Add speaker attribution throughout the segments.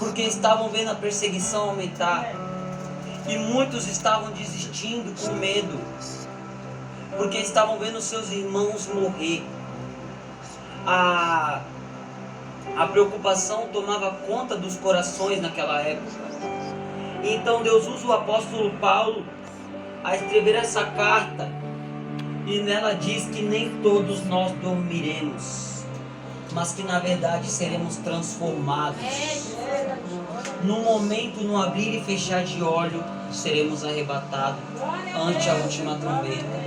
Speaker 1: porque estavam vendo a perseguição aumentar. E muitos estavam desistindo com medo, porque estavam vendo seus irmãos morrer. A preocupação tomava conta dos corações naquela época. Então Deus usa o apóstolo Paulo a escrever essa carta, e nela diz que nem todos nós dormiremos, mas que na verdade seremos transformados. No momento, no abrir e fechar de olho, seremos arrebatados ante a última trombeta.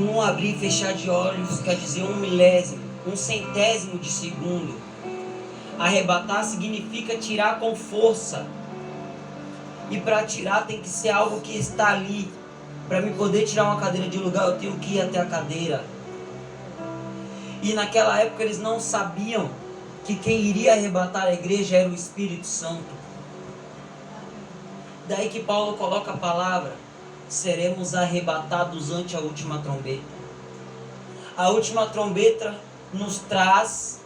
Speaker 1: No abrir e fechar de olhos quer dizer 1/1000, 1/100 de segundo. Arrebatar significa tirar com força. E para tirar tem que ser algo que está ali. Para me poder tirar uma cadeira de lugar, eu tenho que ir até a cadeira. E naquela época eles não sabiam que quem iria arrebatar a igreja era o Espírito Santo. Daí que Paulo coloca a palavra: seremos arrebatados ante a última trombeta. A última trombeta nos traz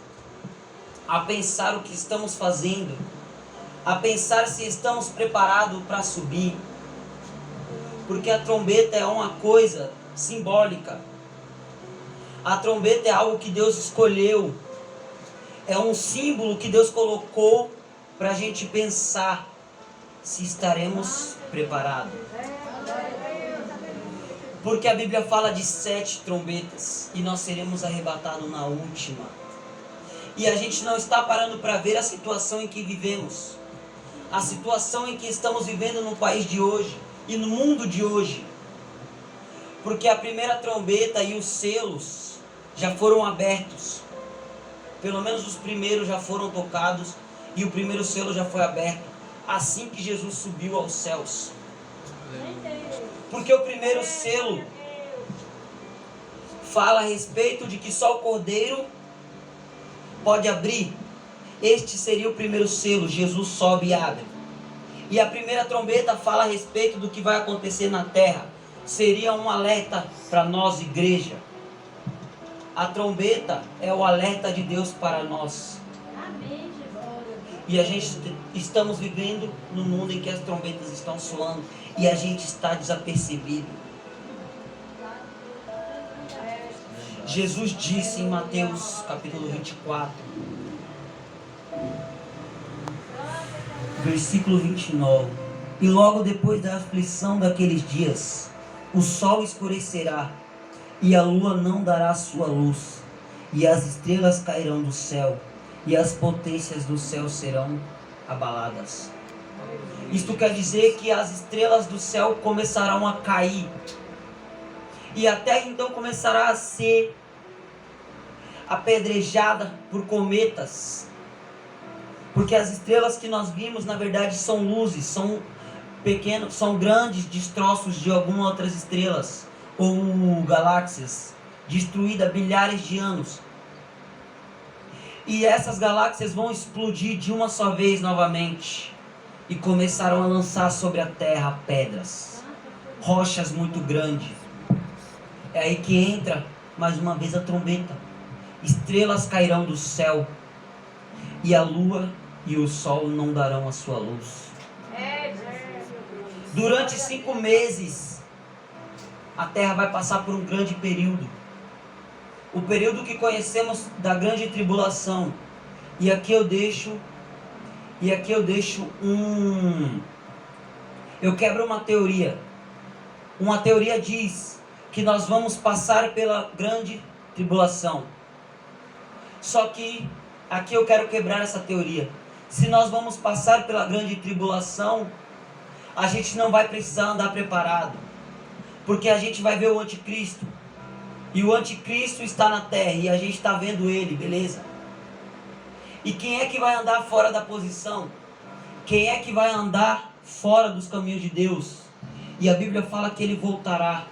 Speaker 1: a pensar o que estamos fazendo, a pensar se estamos preparados para subir. Porque a trombeta é uma coisa simbólica. A trombeta é algo que Deus escolheu. É um símbolo que Deus colocou para a gente pensar se estaremos preparados. Porque a Bíblia fala de 7 trombetas e nós seremos arrebatados na última. E a gente não está parando para ver a situação em que vivemos. A situação em que estamos vivendo no país de hoje e no mundo de hoje. Porque a primeira trombeta e os selos já foram abertos. Pelo menos os primeiros já foram tocados e o primeiro selo já foi aberto assim que Jesus subiu aos céus. Porque o primeiro selo fala a respeito de que só o Cordeiro pode abrir. Este seria o primeiro selo. Jesus sobe e abre. E a primeira trombeta fala a respeito do que vai acontecer na terra. Seria um alerta para nós, igreja. A trombeta é o alerta de Deus para nós. E a gente estamos vivendo num mundo em que as trombetas estão soando e a gente está desapercebido. Jesus disse em Mateus capítulo 24, versículo 29: e logo depois da aflição daqueles dias, o sol escurecerá, e a lua não dará sua luz, e as estrelas cairão do céu, e as potências do céu serão abaladas. Isto quer dizer que as estrelas do céu começarão a cair, e a terra então começará a ser apedrejada por cometas. Porque as estrelas que nós vimos, na verdade, são luzes, são pequenos, são grandes destroços de algumas outras estrelas ou galáxias, destruídas há bilhares de anos. E essas galáxias vão explodir de uma só vez novamente e começarão a lançar sobre a terra pedras, rochas muito grandes. É aí que entra mais uma vez a trombeta. Estrelas cairão do céu, e a lua e o sol não darão a sua luz. Durante 5 meses, a terra vai passar por um grande período. O período que conhecemos da grande tribulação. E aqui eu deixo eu quebro uma teoria. Uma teoria diz que nós vamos passar pela grande tribulação. Só que aqui eu quero quebrar essa teoria. Se nós vamos passar pela grande tribulação, a gente não vai precisar andar preparado, porque a gente vai ver o anticristo. E o anticristo está na terra e a gente está vendo ele, beleza? E quem é que vai andar fora da posição? Quem é que vai andar fora dos caminhos de Deus? E a Bíblia fala que ele voltará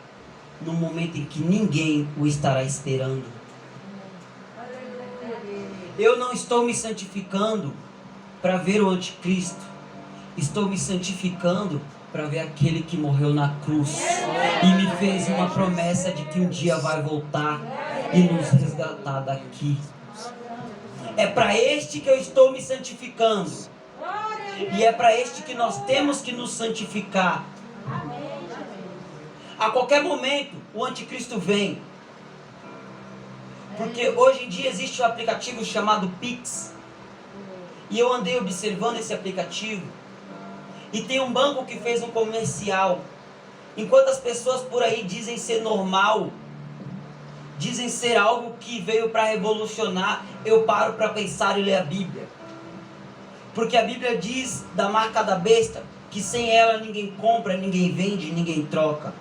Speaker 1: no momento em que ninguém o estará esperando. Eu não estou me santificando para ver o anticristo. Estou me santificando para ver aquele que morreu na cruz e me fez uma promessa de que um dia vai voltar e nos resgatar daqui. É para este que eu estou me santificando. E é para este que nós temos que nos santificar. A qualquer momento o anticristo vem. Porque hoje em dia existe um aplicativo chamado Pix. E eu andei observando esse aplicativo. E tem um banco que fez um comercial. Enquanto as pessoas por aí dizem ser normal, dizem ser algo que veio para revolucionar, eu paro para pensar e ler a Bíblia. Porque a Bíblia diz da marca da besta, que sem ela ninguém compra, ninguém vende, ninguém troca.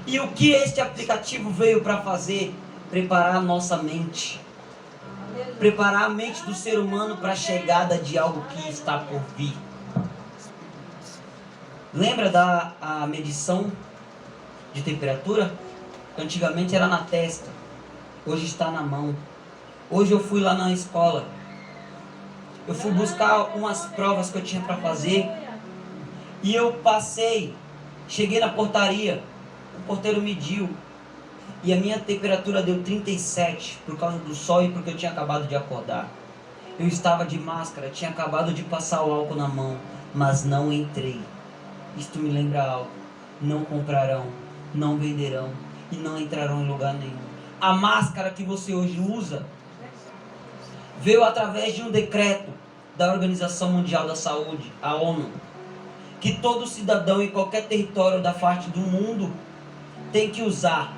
Speaker 1: E o que este aplicativo veio para fazer? Preparar a nossa mente. Preparar a mente do ser humano para a chegada de algo que está por vir. Lembra da medição de temperatura? Antigamente era na testa, hoje está na mão. Hoje eu fui lá na escola. Eu fui buscar umas provas que eu tinha para fazer. E eu passei, cheguei na portaria, o porteiro mediu. E a minha temperatura deu 37 por causa do sol e porque eu tinha acabado de acordar. Eu estava de máscara, tinha acabado de passar o álcool na mão, mas não entrei. Isto me lembra algo. Não comprarão, não venderão e não entrarão em lugar nenhum. A máscara que você hoje usa veio através de um decreto da Organização Mundial da Saúde, a ONU, que todo cidadão em qualquer território da face do mundo tem que usar.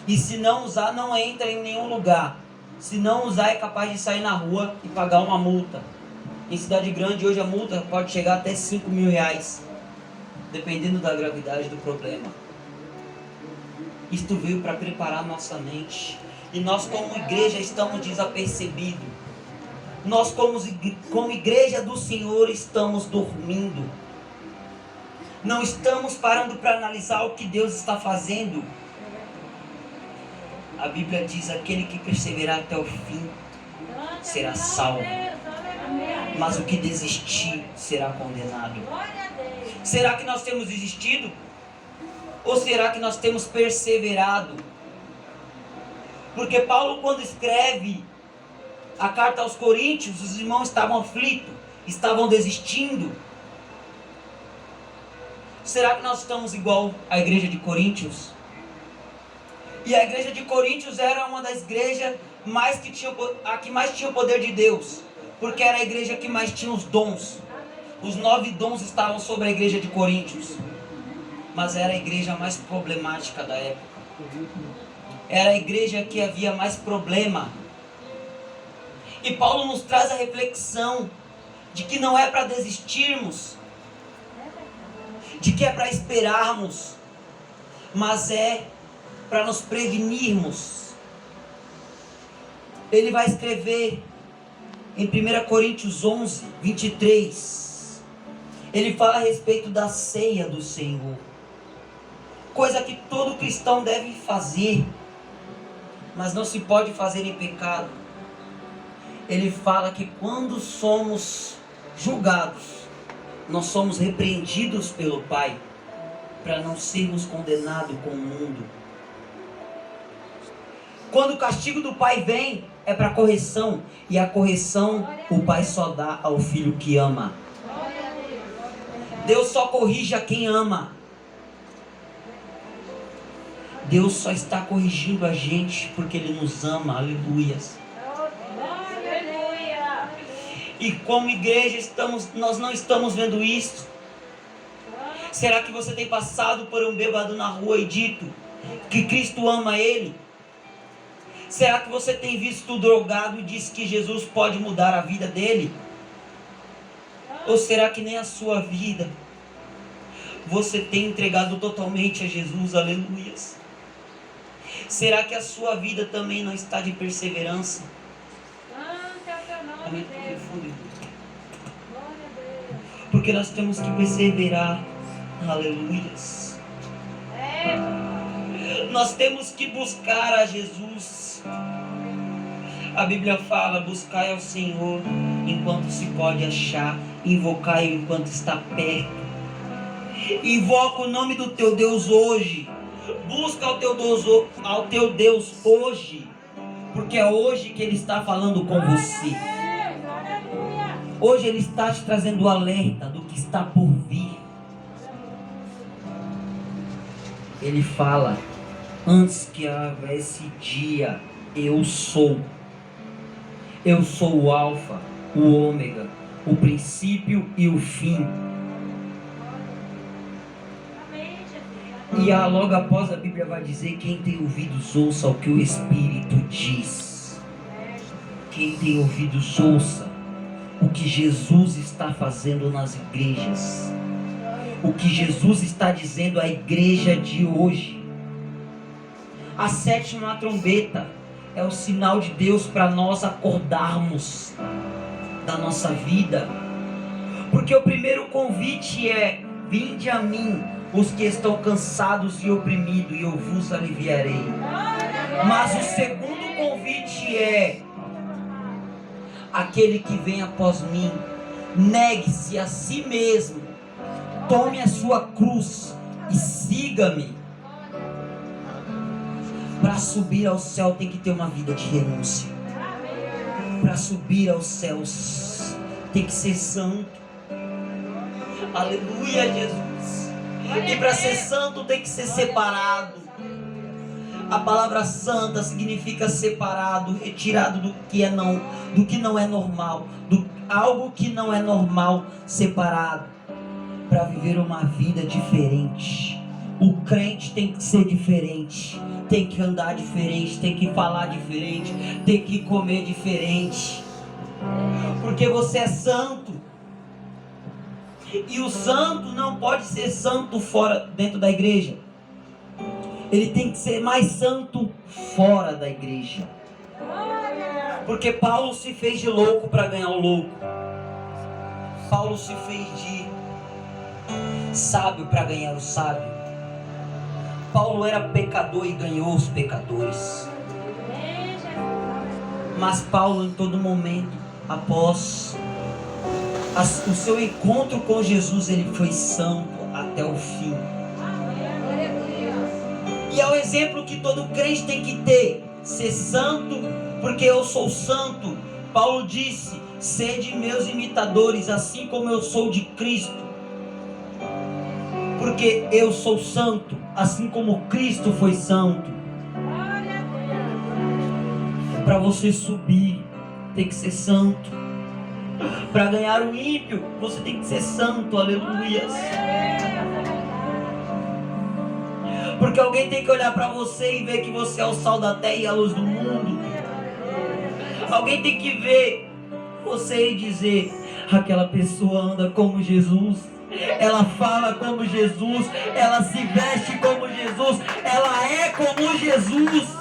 Speaker 1: E se não usar, não entra em nenhum lugar. Se não usar, é capaz de sair na rua e pagar uma multa. Em cidade grande, hoje a multa pode chegar até 5 mil reais, dependendo da gravidade do problema. Isto veio para preparar nossa mente. E nós como igreja estamos desapercebidos. Nós como igreja do Senhor estamos dormindo. Não estamos parando para analisar o que Deus está fazendo. A Bíblia diz: aquele que perseverar até o fim será salvo, mas o que desistir será condenado. Será que nós temos desistido? Ou será que nós temos perseverado? Porque Paulo, quando escreve a carta aos Coríntios, os irmãos estavam aflitos, estavam desistindo. Será que nós estamos igual à igreja de Coríntios? E a igreja de Coríntios era uma das igrejas que mais tinha o poder de Deus, porque era a igreja que mais tinha os dons. Os 9 dons estavam sobre a igreja de Coríntios, mas era a igreja mais problemática da época. Era a igreja que havia mais problema. E Paulo nos traz a reflexão de que não é para desistirmos, de que é para esperarmos, mas é para nos prevenirmos. Ele vai escrever em 1 Coríntios 11, 23. Ele fala a respeito da ceia do Senhor, coisa que todo cristão deve fazer, mas não se pode fazer em pecado. Ele fala que quando somos julgados, nós somos repreendidos pelo Pai, para não sermos condenados com o mundo. Quando o castigo do Pai vem, é para correção. E a correção o Pai só dá ao filho que ama. Deus só corrige a quem ama. Deus só está corrigindo a gente porque Ele nos ama. Aleluias. E como igreja nós não estamos vendo isso. Será que você tem passado por um bêbado na rua e dito que Cristo ama ele? Será que você tem visto o drogado e disse que Jesus pode mudar a vida dele? Ou será que nem a sua vida você tem entregado totalmente a Jesus? Aleluias. Será que a sua vida também não está de perseverança? Amém. Porque nós temos que perseverar. Aleluias. Nós temos que buscar a Jesus. A Bíblia fala: buscai ao Senhor enquanto se pode achar, invocai enquanto está perto. Invoca o nome do teu Deus hoje. Busca ao teu Deus hoje. Porque é hoje que Ele está falando com você. Hoje Ele está te trazendo o alerta do que está por vir. Ele fala: antes que houvesse dia, eu sou. Eu sou o Alfa, o Ômega, o princípio e o fim. E logo após a Bíblia vai dizer: quem tem ouvidos ouça o que o Espírito diz. Quem tem ouvidos ouça o que Jesus está fazendo nas igrejas. O que Jesus está dizendo à igreja de hoje. A 7ª trombeta é o sinal de Deus para nós acordarmos da nossa vida. Porque o primeiro convite é: vinde a mim, os que estão cansados e oprimidos, e eu vos aliviarei. Mas o segundo convite é: aquele que vem após mim, negue-se a si mesmo, tome a sua cruz e siga-me. Para subir ao céu tem que ter uma vida de renúncia. Para subir aos céus tem que ser santo. Aleluia, Jesus. E para ser santo tem que ser separado. A palavra santa significa separado, retirado do que não é normal, algo que não é normal, separado, para viver uma vida diferente. O crente tem que ser diferente, tem que andar diferente, tem que falar diferente, tem que comer diferente, porque você é santo. E o santo não pode ser santo dentro da igreja. Ele tem que ser mais santo fora da igreja. Porque Paulo se fez de louco para ganhar o louco. Paulo se fez de sábio para ganhar o sábio. Paulo era pecador e ganhou os pecadores. Mas Paulo, em todo momento, após o seu encontro com Jesus, ele foi santo até o fim. E é o exemplo que todo crente tem que ter: ser santo, porque eu sou santo. Paulo disse: sede meus imitadores, assim como eu sou de Cristo. Porque eu sou santo, assim como Cristo foi santo. Para você subir, tem que ser santo. Para ganhar o ímpio, você tem que ser santo. Aleluia. Porque alguém tem que olhar para você e ver que você é o sal da terra e a luz do mundo. Alguém tem que ver você e dizer: aquela pessoa anda como Jesus, ela fala como Jesus, ela se veste como Jesus, ela é como Jesus.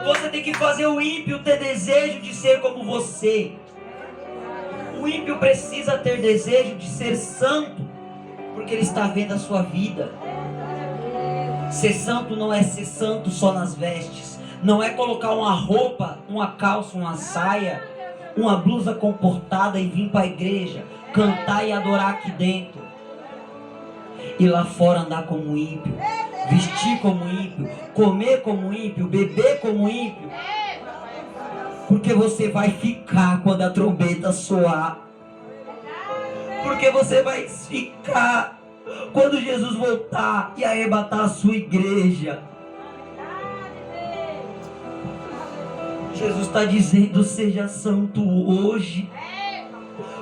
Speaker 1: Você tem que fazer o ímpio ter desejo de ser como você. O ímpio precisa ter desejo de ser santo, porque ele está vendo a sua vida. Ser santo não é ser santo só nas vestes. Não é colocar uma roupa, uma calça, uma saia, uma blusa comportada e vir para a igreja, cantar e adorar aqui dentro. E lá fora andar como ímpio, vestir como ímpio, comer como ímpio, beber como ímpio. Porque você vai ficar quando a trombeta soar. Porque você vai ficar quando Jesus voltar e arrebatar a sua igreja. Jesus está dizendo: seja santo hoje.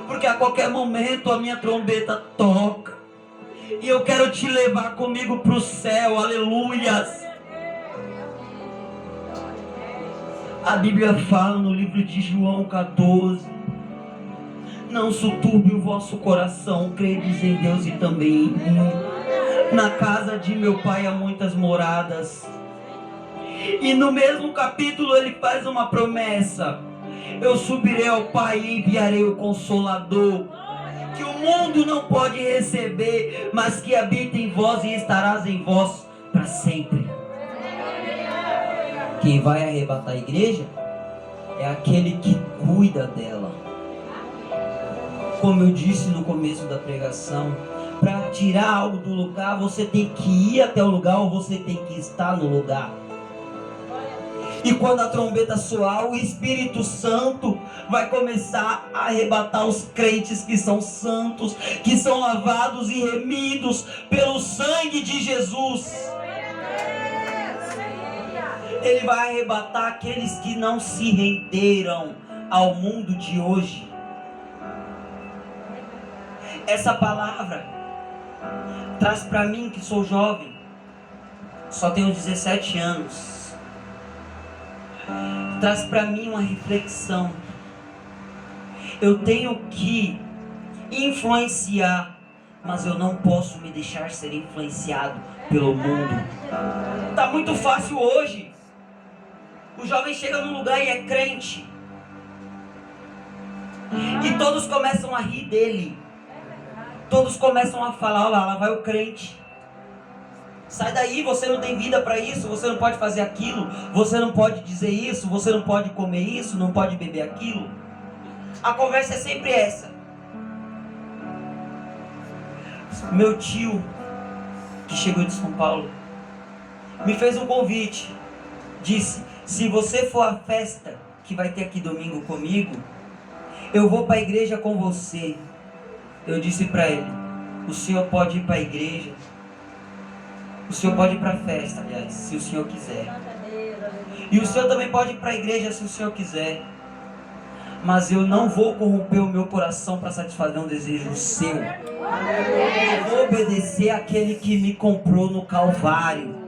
Speaker 1: Porque a qualquer momento a minha trombeta toca. E eu quero te levar comigo para o céu. Aleluias. A Bíblia fala no livro de João 14: não suturbe o vosso coração, credes em Deus e também em mim. Na casa de meu pai há muitas moradas. E no mesmo capítulo ele faz uma promessa: eu subirei ao Pai e enviarei o Consolador, que o mundo não pode receber, mas que habita em vós e estarás em vós para sempre. Quem vai arrebatar a igreja é aquele que cuida dela. Como eu disse no começo da pregação, para tirar algo do lugar, você tem que ir até o lugar ou você tem que estar no lugar. E quando a trombeta soar, o Espírito Santo vai começar a arrebatar os crentes que são santos, que são lavados e remidos pelo sangue de Jesus. Ele vai arrebatar aqueles que não se renderam ao mundo de hoje. Essa palavra traz para mim, que sou jovem, só tenho 17 anos, traz para mim uma reflexão. Eu tenho que influenciar, mas eu não posso me deixar ser influenciado pelo mundo. Tá muito fácil hoje. O jovem chega num lugar e é crente, e todos começam a rir dele. Todos começam a falar: olha lá vai o crente. Sai daí, você não tem vida para isso, você não pode fazer aquilo, você não pode dizer isso, você não pode comer isso, não pode beber aquilo. A conversa é sempre essa. Meu tio, que chegou de São Paulo, me fez um convite. Disse: se você for à festa que vai ter aqui domingo comigo, eu vou para a igreja com você. Eu disse para ele: o senhor pode ir para a igreja, o senhor pode ir para a festa, aliás, se o senhor quiser. E o senhor também pode ir para a igreja se o senhor quiser. Mas eu não vou corromper o meu coração para satisfazer um desejo seu. Eu vou obedecer àquele que me comprou no Calvário.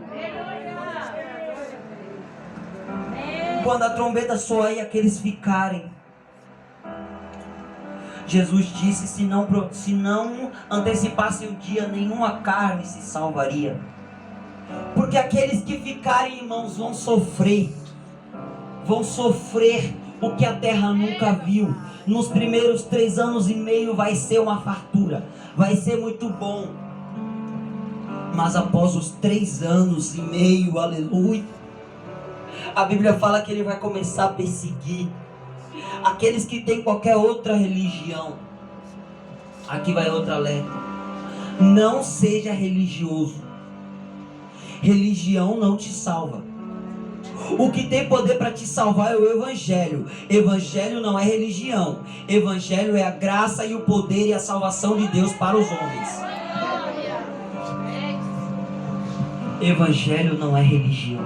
Speaker 1: Quando a trombeta soar e aqueles ficarem, Jesus disse: se não antecipasse o dia, nenhuma carne se salvaria. Porque aqueles que ficarem, irmãos, vão sofrer o que a terra nunca viu. Nos primeiros 3 anos e meio vai ser uma fartura, vai ser muito bom. Mas após os 3 anos e meio, aleluia, a Bíblia fala que ele vai começar a perseguir aqueles que têm qualquer outra religião. Aqui vai outra alerta: não seja religioso. Religião não te salva. O que tem poder para te salvar é o Evangelho. Evangelho não é religião. Evangelho é a graça e o poder e a salvação de Deus para os homens. Evangelho não é religião.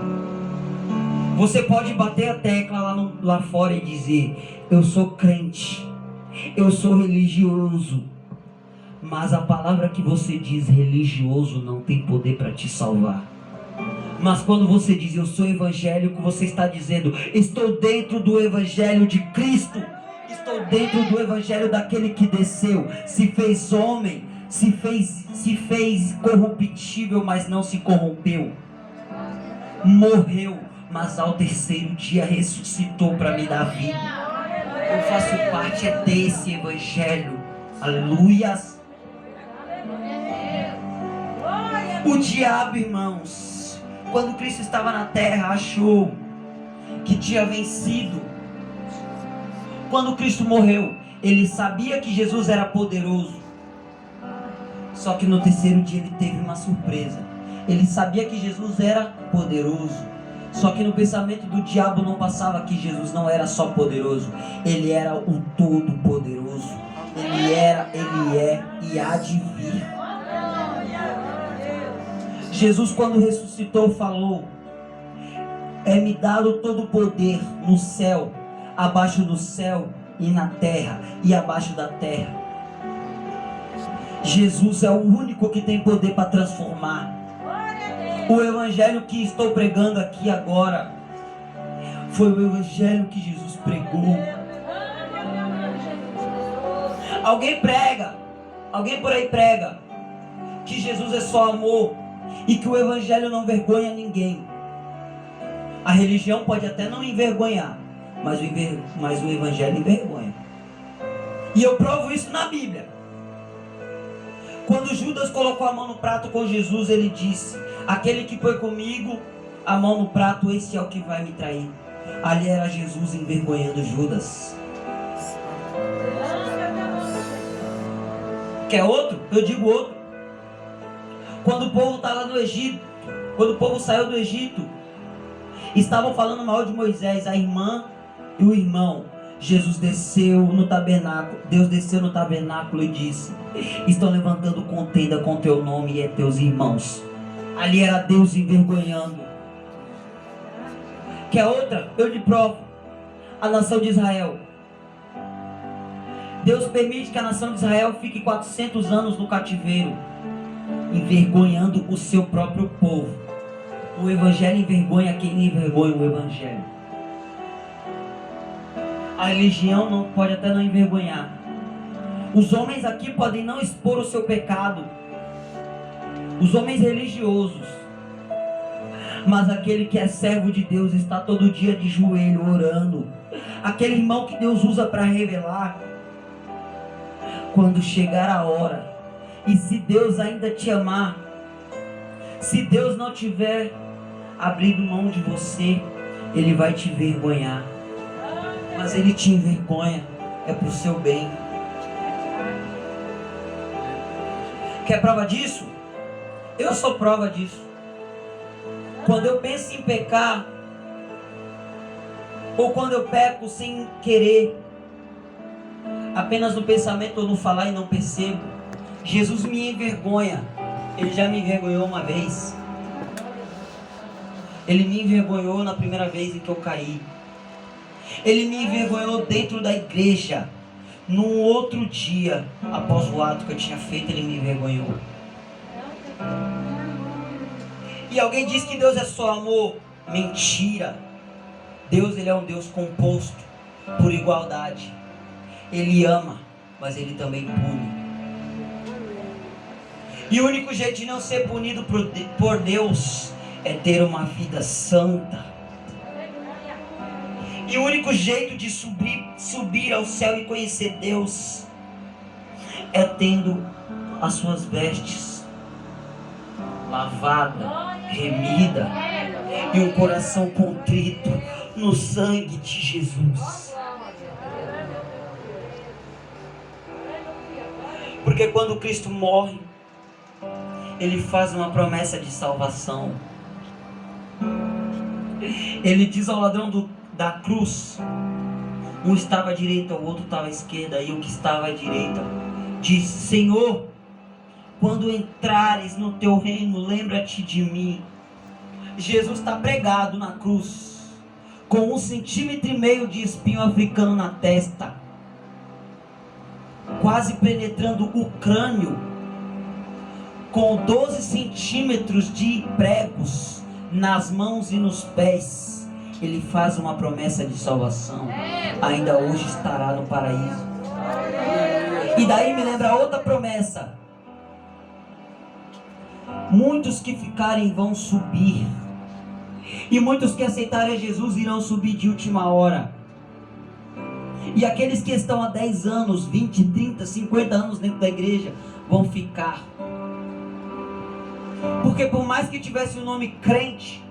Speaker 1: Você pode bater a tecla lá fora e dizer: eu sou crente, eu sou religioso. Mas a palavra que você diz, religioso, não tem poder para te salvar. Mas quando você diz: eu sou evangélico, você está dizendo: estou dentro do Evangelho de Cristo. Estou dentro do Evangelho daquele que desceu, se fez homem, se fez corruptível, mas não se corrompeu. Morreu, mas ao 3º dia ressuscitou para me dar vida. Eu faço parte desse Evangelho. Aleluias. O diabo, irmãos, quando Cristo estava na terra, achou que tinha vencido. Quando Cristo morreu, ele sabia que Jesus era poderoso. Só que no 3º dia ele teve uma surpresa. Ele sabia que Jesus era poderoso. Só que no pensamento do diabo não passava que Jesus não era só poderoso. Ele era o Todo-Poderoso. Ele era, ele é e há de vir. Jesus, quando ressuscitou, falou: é-me dado todo o poder no céu, abaixo do céu e na terra e abaixo da terra. Jesus é o único que tem poder para transformar. O evangelho que estou pregando aqui agora foi o evangelho que Jesus pregou. Alguém por aí prega que Jesus é só amor e que o evangelho não envergonha ninguém. A religião pode até não envergonhar, mas o evangelho envergonha. E eu provo isso na Bíblia. Quando Judas colocou a mão no prato com Jesus, ele disse: aquele que põe comigo a mão no prato, esse é o que vai me trair. Ali era Jesus envergonhando Judas. Quer outro? Eu digo outro. Quando o povo estava no Egito, quando o povo saiu do Egito Estavam falando mal de Moisés, a irmã e o irmão. Jesus desceu no tabernáculo. Deus desceu no tabernáculo e disse: estão levantando contenda com teu nome e é teus irmãos. Ali era Deus envergonhando. Quer outra? Eu lhe provo. A nação de Israel. Deus permite que a nação de Israel fique 400 anos no cativeiro, envergonhando o seu próprio povo. O evangelho envergonha quem envergonha o evangelho. A religião não pode até não envergonhar. Os homens aqui podem não expor o seu pecado, os homens religiosos, mas aquele que é servo de Deus está todo dia de joelho orando. Aquele irmão que Deus usa para revelar. Quando chegar a hora, e se Deus ainda te amar, se Deus não tiver abrido mão de você, Ele vai te envergonhar. Mas Ele te envergonha, é para o seu bem. Quer prova disso? Eu sou prova disso. Quando eu penso em pecar, ou quando eu peco sem querer, apenas no pensamento ou no falar e não percebo, Jesus me envergonha. Ele já me envergonhou uma vez. Ele me envergonhou na primeira vez em que eu caí. Ele me envergonhou dentro da igreja. Num outro dia, após o ato que eu tinha feito, Ele me envergonhou. E alguém diz que Deus é só amor. Mentira. Deus, Ele é um Deus composto por igualdade. Ele ama, mas Ele também pune. E o único jeito de não ser punido por Deus é ter uma vida santa. E o único jeito de subir ao céu e conhecer Deus é tendo as suas vestes lavada, remida e um coração contrito no sangue de Jesus. Porque quando Cristo morre, Ele faz uma promessa de salvação. Ele diz ao ladrão da cruz, um estava à direita, o outro estava à esquerda, e o que estava à direita disse: Senhor, quando entrares no teu reino, lembra-te de mim. Jesus está pregado na cruz, com 1,5 centímetros de espinho africano na testa, quase penetrando o crânio, com 12 centímetros de pregos nas mãos e nos pés. Ele faz uma promessa de salvação. Ainda hoje estará no paraíso. E daí me lembra outra promessa: muitos que ficarem vão subir, e muitos que aceitarem Jesus irão subir de última hora. E aqueles que estão há 10 anos, 20, 30, 50 anos dentro da igreja vão ficar. Porque por mais que tivesse o nome crente,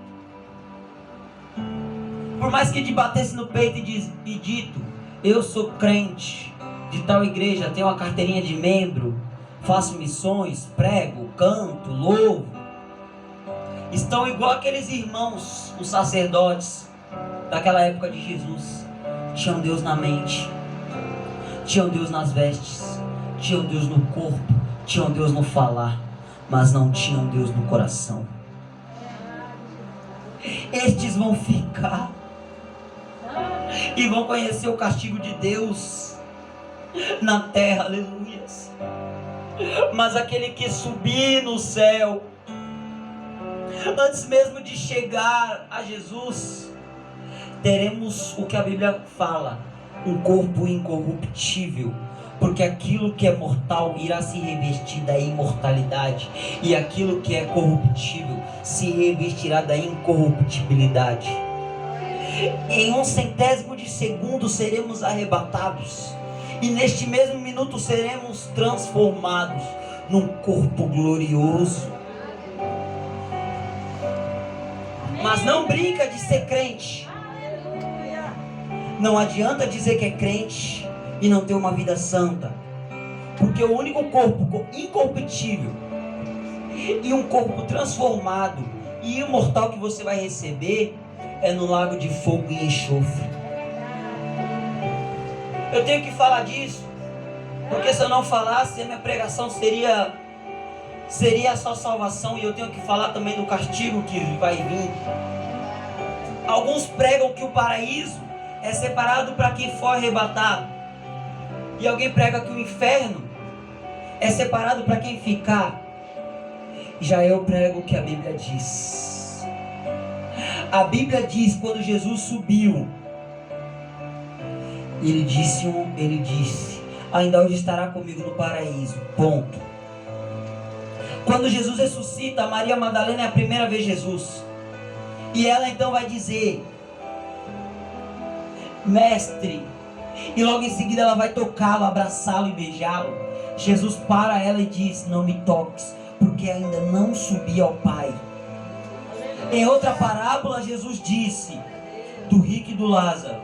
Speaker 1: por mais que te batesse no peito e dito: eu sou crente de tal igreja, tenho uma carteirinha de membro, faço missões, prego, canto, louvo, estão igual aqueles irmãos, os sacerdotes daquela época de Jesus. Tinham Deus na mente, tinham Deus nas vestes, tinham Deus no corpo, tinham Deus no falar, mas não tinham Deus no coração. Estes vão ficar e vão conhecer o castigo de Deus na terra, aleluias. Mas aquele que subir no céu, antes mesmo de chegar a Jesus, teremos o que a Bíblia fala: um corpo incorruptível. Porque aquilo que é mortal irá se revestir da imortalidade, e aquilo que é corruptível se revestirá da incorruptibilidade. Em 1/100º de segundo seremos arrebatados, e neste mesmo minuto seremos transformados num corpo glorioso. Mas não brinca de ser crente. Não adianta dizer que é crente e não ter uma vida santa. Porque o único corpo incorruptível e um corpo transformado e imortal que você vai receber é no lago de fogo e enxofre. Eu tenho que falar disso, porque se eu não falasse, a minha pregação seria só salvação, e eu tenho que falar também do castigo que vai vir. Alguns pregam que o paraíso é separado para quem for arrebatado, e alguém prega que o inferno é separado para quem ficar. Já eu prego o que a Bíblia diz. A Bíblia diz, quando Jesus subiu, ele disse, ainda hoje estará comigo no paraíso, ponto. Quando Jesus ressuscita, Maria Madalena é a primeira vez Jesus, e ela então vai dizer, mestre, e logo em seguida ela vai tocá-lo, abraçá-lo e beijá-lo. Jesus para ela e diz, não me toques, porque ainda não subi ao Pai. Em outra parábola, Jesus disse, do rico e do Lázaro.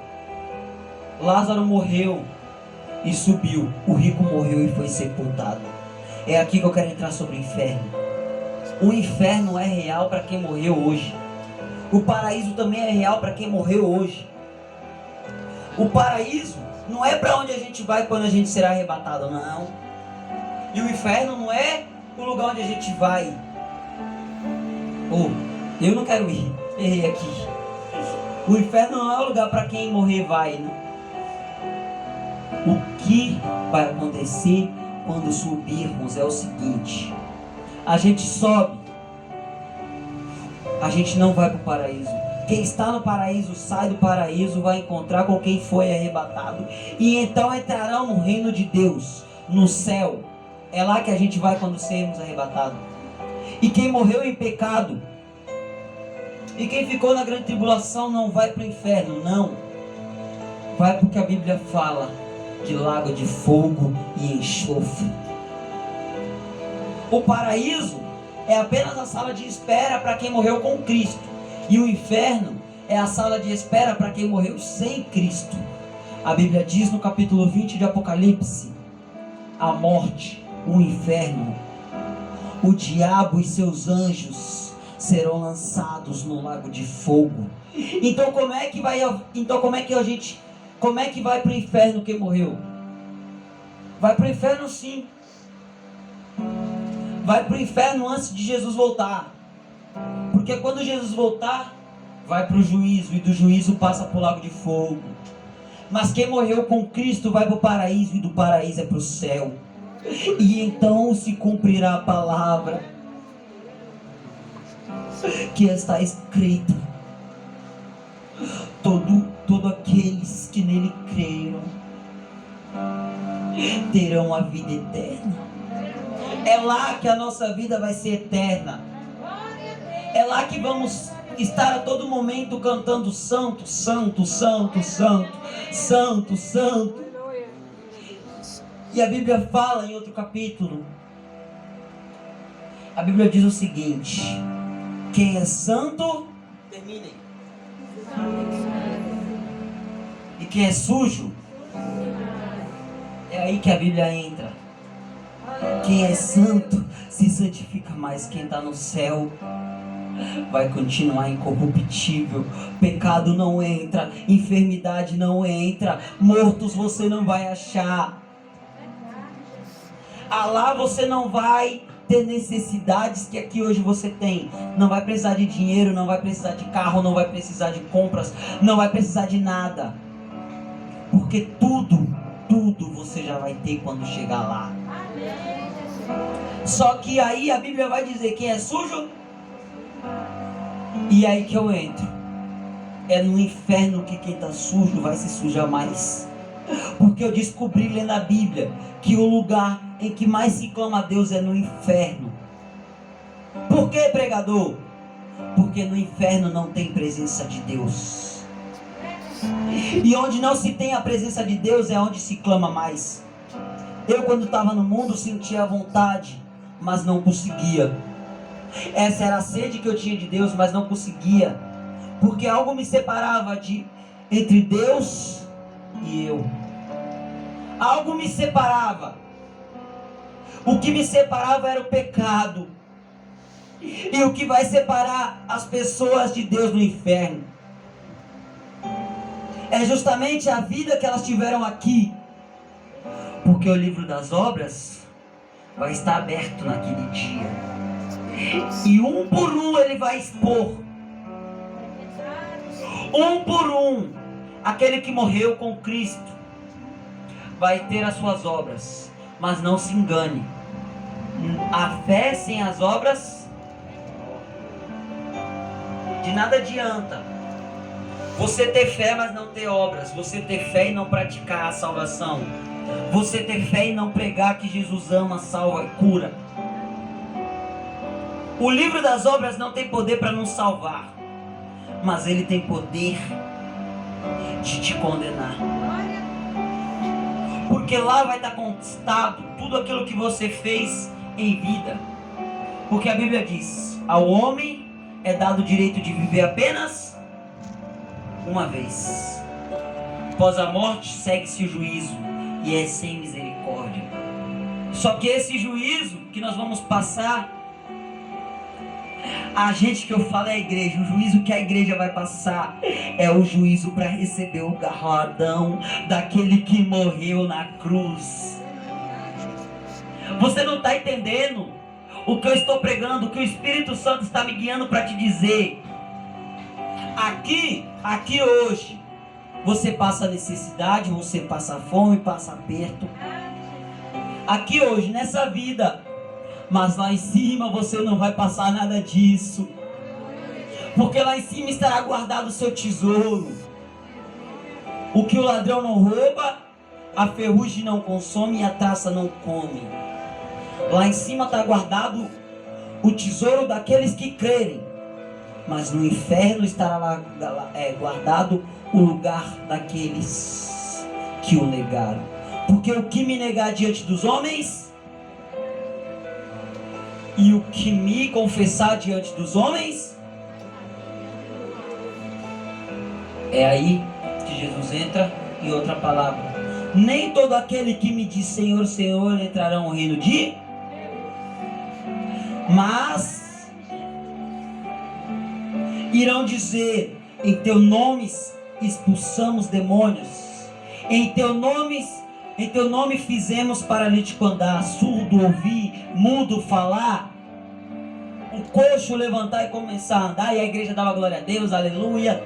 Speaker 1: Lázaro morreu e subiu, o rico morreu e foi sepultado. É aqui que eu quero entrar sobre o inferno. O inferno é real para quem morreu hoje. O paraíso também é real para quem morreu hoje. O paraíso não é para onde a gente vai quando a gente será arrebatado, não. E o inferno não é o lugar onde a gente vai. Eu não quero ir, errei aqui. O inferno não é o lugar para quem morrer vai, né? O que vai acontecer quando subirmos é o seguinte: a gente sobe, a gente não vai para o paraíso. Quem está no paraíso sai do paraíso, vai encontrar com quem foi arrebatado, e então entrarão no reino de Deus, no céu. É lá que a gente vai quando sermos arrebatados. E quem morreu em pecado e quem ficou na grande tribulação não vai para o inferno, não. Vai porque a Bíblia fala de lago de fogo e enxofre. O paraíso é apenas a sala de espera para quem morreu com Cristo, e o inferno é a sala de espera para quem morreu sem Cristo. A Bíblia diz no capítulo 20 de Apocalipse, a morte, o inferno, o diabo e seus anjos serão lançados no lago de fogo. Então como é que vai para o inferno quem morreu? Vai para o inferno sim. Vai para o inferno antes de Jesus voltar. Porque quando Jesus voltar, vai para o juízo, e do juízo passa para o lago de fogo. Mas quem morreu com Cristo vai para o paraíso, e do paraíso é para o céu. E então se cumprirá a palavra que está escrita: todo aqueles que nele creram terão a vida eterna. É lá que a nossa vida vai ser eterna. É lá que vamos estar a todo momento cantando santo, santo, santo, santo, santo, santo. E a Bíblia fala em outro capítulo, a Bíblia diz o seguinte: quem é santo, terminem. E quem é sujo, é aí que a Bíblia entra. Quem é santo se santifica mais. Quem está no céu vai continuar incorruptível. Pecado não entra, enfermidade não entra, mortos você não vai achar. Lá você não vai ter necessidades que aqui hoje você tem. Não vai precisar de dinheiro, não vai precisar de carro, não vai precisar de compras, não vai precisar de nada. Porque tudo você já vai ter quando chegar lá. Só que aí a Bíblia vai dizer quem é sujo. E aí que eu entro. É no inferno que quem está sujo vai se sujar mais. Porque eu descobri lendo a Bíblia que o lugar em que mais se clama a Deus é no inferno. Por que, pregador? Porque no inferno não tem presença de Deus. E onde não se tem a presença de Deus é onde se clama mais. Eu, quando estava no mundo, sentia vontade, mas não conseguia. Essa era a sede que eu tinha de Deus, mas não conseguia. Porque algo me separava entre Deus e eu. Algo me separava. O que me separava era o pecado. E o que vai separar as pessoas de Deus no inferno é justamente a vida que elas tiveram aqui. Porque o livro das obras vai estar aberto naquele dia. E um por um ele vai expor. Um por um. Aquele que morreu com Cristo vai ter as suas obras. Mas não se engane. A fé sem as obras de nada adianta. Você ter fé, mas não ter obras. Você ter fé e não praticar a salvação. Você ter fé e não pregar que Jesus ama, salva e cura. O livro das obras não tem poder para nos salvar, mas ele tem poder de te condenar. Porque lá vai estar constado tudo aquilo que você fez em vida. Porque a Bíblia diz: ao homem é dado o direito de viver apenas uma vez. Após a morte segue-se o juízo, e é sem misericórdia. Só que esse juízo que nós vamos passar, a gente que eu falo é a igreja, o juízo que a igreja vai passar é o juízo para receber o galardão daquele que morreu na cruz. Você não está entendendo o que eu estou pregando, o que o Espírito Santo está me guiando para te dizer. Aqui hoje, você passa necessidade, você passa fome, passa aperto. Aqui hoje, nessa vida. Mas lá em cima você não vai passar nada disso. Porque lá em cima estará guardado o seu tesouro. O que o ladrão não rouba, a ferrugem não consome e a traça não come. Lá em cima está guardado o tesouro daqueles que crerem. Mas no inferno estará lá guardado o lugar daqueles que o negaram. Porque o que me negar diante dos homens, e o que me confessar diante dos homens, é aí que Jesus entra em outra palavra. Nem todo aquele que me diz Senhor, Senhor entrará no reino de... Mas irão dizer: em teu nome expulsamos demônios, em teu nome fizemos paralítico andar, surdo ouvir, mudo falar, o coxo levantar e começar a andar. E a igreja dava glória a Deus, aleluia.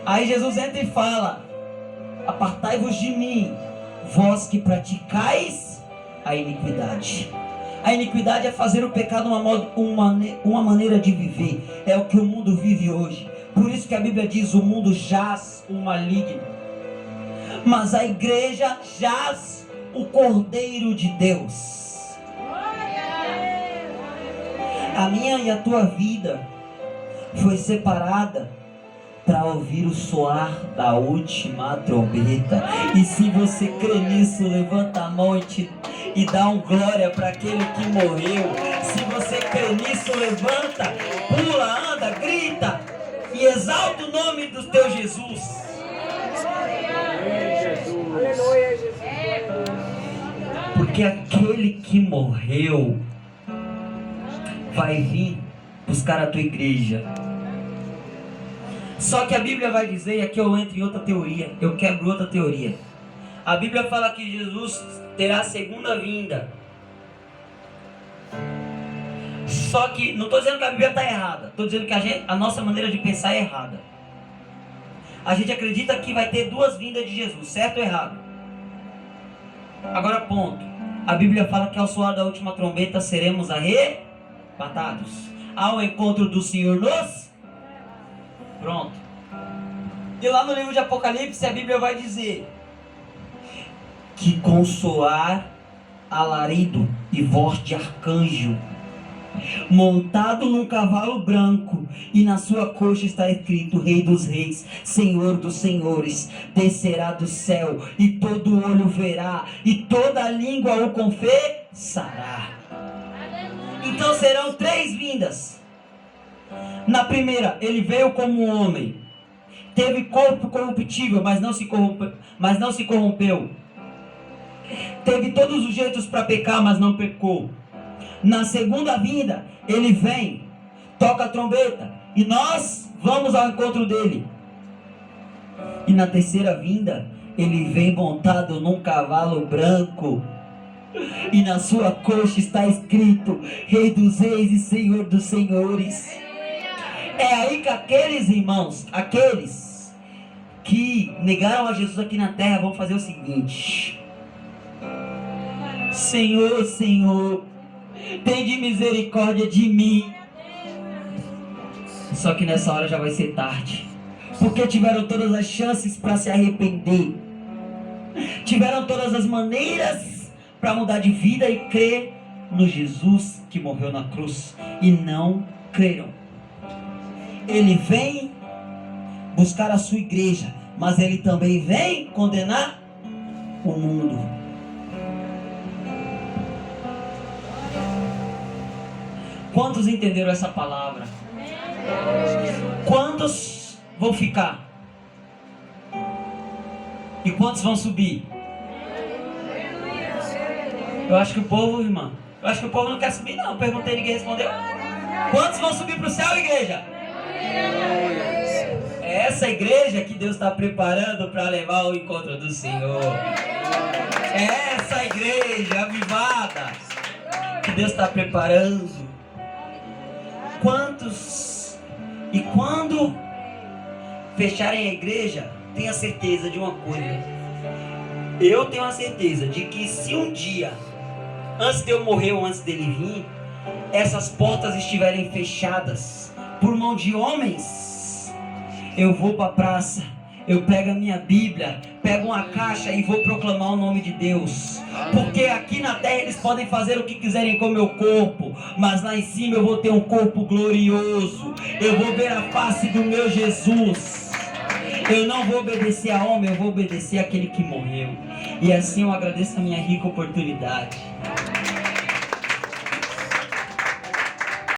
Speaker 1: Aí Jesus entra e fala: apartai-vos de mim, vós que praticais a iniquidade. A iniquidade é fazer o pecado uma maneira de viver. É o que o mundo vive hoje. Por isso que a Bíblia diz: o mundo jaz o maligno, mas a igreja jaz o Cordeiro de Deus. A minha e a tua vida foi separada para ouvir o soar da última trombeta. E se você crê nisso, levanta a mão e dá um glória para aquele que morreu. Se você crê nisso, levanta, pula, anda, grita e exalta o nome do teu Jesus.
Speaker 2: Aleluia, Jesus.
Speaker 1: Porque aquele que morreu vai vir buscar a tua igreja. Só que a Bíblia vai dizer, e aqui eu entro em outra teoria, eu quebro outra teoria. A Bíblia fala que Jesus terá a segunda vinda. Só que, não estou dizendo que a Bíblia está errada, estou dizendo que a nossa maneira de pensar é errada. A gente acredita que vai ter duas vindas de Jesus, certo ou errado? Agora ponto. A Bíblia fala que ao soar da última trombeta seremos arrebatados ao encontro do Senhor nos... Pronto. E lá no livro de Apocalipse a Bíblia vai dizer que com soar, alarido e voz de arcanjo, montado num cavalo branco, e na sua coxa está escrito: Rei dos reis, Senhor dos senhores, descerá do céu, e todo olho verá, e toda língua o confessará. Então serão três vindas. Na primeira, ele veio como um homem, teve corpo corruptível, mas não se corrompeu. Teve todos os jeitos para pecar, mas não pecou. Na segunda vinda, ele vem, toca a trombeta, e nós vamos ao encontro dele. E na terceira vinda, ele vem montado num cavalo branco. E na sua coxa está escrito: Rei dos Reis e Senhor dos Senhores. É aí que aqueles irmãos, aqueles que negaram a Jesus aqui na terra, vão fazer o seguinte: Senhor, Senhor, tende misericórdia de mim. Só que nessa hora já vai ser tarde, porque tiveram todas as chances para se arrepender, tiveram todas as maneiras para mudar de vida e crer no Jesus que morreu na cruz, e não creram. Ele vem buscar a sua igreja, mas ele também vem condenar o mundo. Quantos entenderam essa palavra? Quantos vão ficar? E quantos vão subir? Eu acho que o povo, irmã, eu acho que o povo não quer subir não. Perguntei, ninguém respondeu. Quantos vão subir para o céu, igreja? É essa igreja que Deus está preparando para levar ao encontro do Senhor. É essa igreja avivada que Deus está preparando. Quantos? E quando fecharem a igreja, tenha certeza de uma coisa. Eu tenho a certeza de que se um dia, antes de eu morrer ou antes dele vir, essas portas estiverem fechadas por mão de homens, eu vou para a praça, eu pego a minha Bíblia, pego uma caixa e vou proclamar o nome de Deus. Porque aqui na terra eles podem fazer o que quiserem com o meu corpo, mas lá em cima eu vou ter um corpo glorioso. Eu vou ver a face do meu Jesus. Eu não vou obedecer a homem, eu vou obedecer àquele que morreu. E assim eu agradeço a minha rica oportunidade.